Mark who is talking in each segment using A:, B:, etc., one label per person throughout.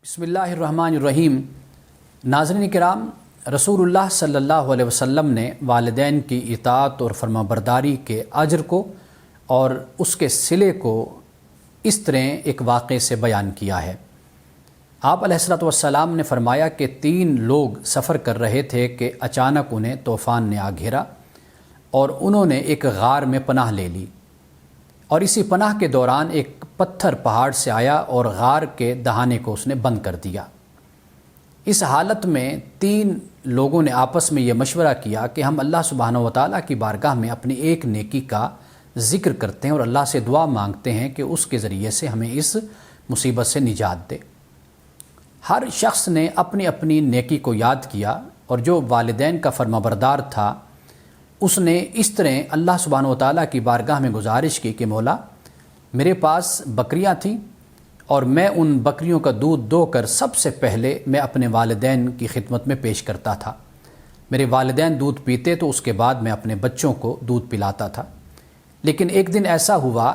A: بسم اللہ الرحمن الرحیم۔ ناظرین کرام، رسول اللہ صلی اللہ علیہ وسلم نے والدین کی اطاعت اور فرمانبرداری کے اجر کو اور اس کے صلے کو اس طرح ایک واقعے سے بیان کیا ہے۔ آپ علیہ الصلوۃ والسلام نے فرمایا کہ 3 لوگ سفر کر رہے تھے کہ اچانک انہیں طوفان نے آ گھیرا اور انہوں نے ایک غار میں پناہ لے لی، اور اسی پناہ کے دوران ایک پتھر پہاڑ سے آیا اور غار کے دہانے کو اس نے بند کر دیا۔ اس حالت میں 3 لوگوں نے آپس میں یہ مشورہ کیا کہ ہم اللہ سبحانہ وتعالیٰ کی بارگاہ میں اپنی ایک نیکی کا ذکر کرتے ہیں اور اللہ سے دعا مانگتے ہیں کہ اس کے ذریعے سے ہمیں اس مصیبت سے نجات دے۔ ہر شخص نے اپنی اپنی نیکی کو یاد کیا، اور جو والدین کا فرمانبردار تھا اس نے اس طرح اللہ سبحانہ وتعالیٰ کی بارگاہ میں گزارش کی کہ مولا، میرے پاس بکریاں تھیں اور میں ان بکریوں کا دودھ دو کر سب سے پہلے میں اپنے والدین کی خدمت میں پیش کرتا تھا۔ میرے والدین دودھ پیتے تو اس کے بعد میں اپنے بچوں کو دودھ پلاتا تھا، لیکن ایک دن ایسا ہوا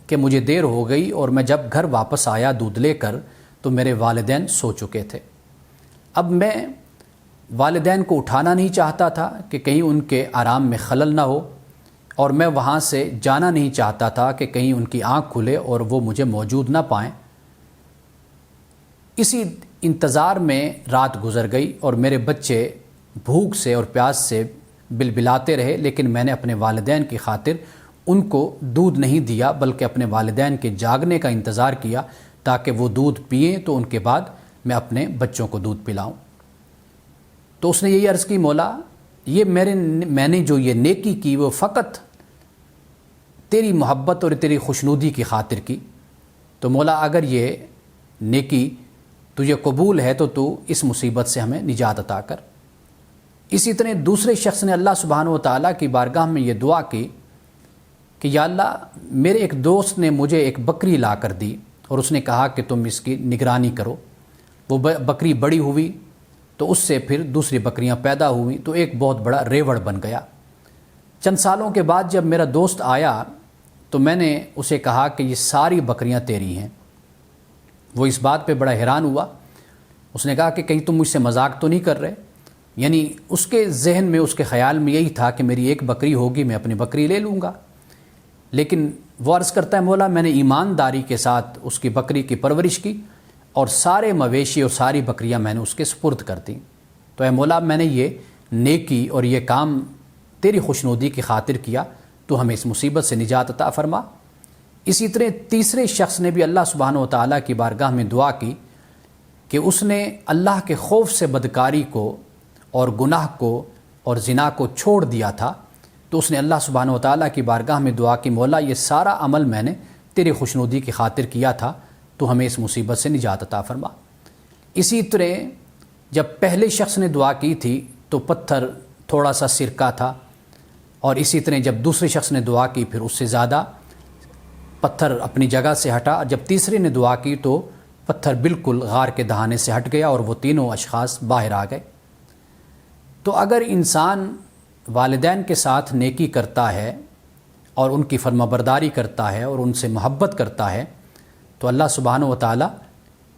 A: کہ مجھے دیر ہو گئی اور میں جب گھر واپس آیا دودھ لے کر تو میرے والدین سو چکے تھے۔ اب میں والدین کو اٹھانا نہیں چاہتا تھا کہ کہیں ان کے آرام میں خلل نہ ہو، اور میں وہاں سے جانا نہیں چاہتا تھا کہ کہیں ان کی آنکھ کھلے اور وہ مجھے موجود نہ پائیں۔ اسی انتظار میں رات گزر گئی اور میرے بچے بھوک سے اور پیاس سے بلبلاتے رہے، لیکن میں نے اپنے والدین کی خاطر ان کو دودھ نہیں دیا، بلکہ اپنے والدین کے جاگنے کا انتظار کیا تاکہ وہ دودھ پئیں تو ان کے بعد میں اپنے بچوں کو دودھ پلاؤں۔ تو اس نے یہی عرض کی، مولا یہ میں نے جو یہ نیکی کی وہ فقط تیری محبت اور تیری خوشنودی کی خاطر کی، تو مولا اگر یہ نیکی تجھے قبول ہے تو اس مصیبت سے ہمیں نجات عطا کر۔ اسی طرح دوسرے شخص نے اللہ سبحانہ وتعالیٰ کی بارگاہ میں یہ دعا کی کہ یا اللہ، میرے ایک دوست نے مجھے ایک بکری لا کر دی اور اس نے کہا کہ تم اس کی نگرانی کرو۔ وہ بکری بڑی ہوئی تو اس سے پھر دوسری بکریاں پیدا ہوئیں تو ایک بہت بڑا ریوڑ بن گیا۔ چند سالوں کے بعد جب میرا دوست آیا تو میں نے اسے کہا کہ یہ ساری بکریاں تیری ہیں۔ وہ اس بات پہ بڑا حیران ہوا۔ اس نے کہا کہ کہیں تم مجھ سے مذاق تو نہیں کر رہے؟ یعنی اس کے ذہن میں، اس کے خیال میں یہی تھا کہ میری ایک بکری ہوگی، میں اپنی بکری لے لوں گا۔ لیکن وہ عرض کرتا ہے، مولا میں نے ایمانداری کے ساتھ اس کی بکری کی پرورش کی اور سارے مویشی اور ساری بکریاں میں نے اس کے سپرد کر دیں۔ تو اے مولا، میں نے یہ نیکی اور یہ کام تیری خوشنودی کی خاطر کیا، تو ہمیں اس مصیبت سے نجات عطا فرما۔ اسی طرح تیسرے شخص نے بھی اللہ سبحانہ وتعالیٰ کی بارگاہ میں دعا کی کہ اس نے اللہ کے خوف سے بدکاری کو اور گناہ کو اور زنا کو چھوڑ دیا تھا، تو اس نے اللہ سبحانہ وتعالیٰ کی بارگاہ میں دعا کی، مولا یہ سارا عمل میں نے تیری خوشنودی کی خاطر کیا تھا، تو ہمیں اس مصیبت سے نجات عطا فرما۔ اسی طرح جب پہلے شخص نے دعا کی تھی تو پتھر تھوڑا سا سرکہ تھا، اور اسی طرح جب دوسرے شخص نے دعا کی پھر اس سے زیادہ پتھر اپنی جگہ سے ہٹا، جب تیسرے نے دعا کی تو پتھر بالکل غار کے دہانے سے ہٹ گیا اور وہ تینوں اشخاص باہر آ گئے۔ تو اگر انسان والدین کے ساتھ نیکی کرتا ہے اور ان کی فرمانبرداری کرتا ہے اور ان سے محبت کرتا ہے تو اللہ سبحانہ وتعالی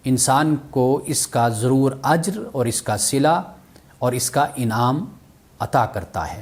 A: انسان کو اس کا ضرور اجر اور اس کا صلہ اور اس کا انعام عطا کرتا ہے۔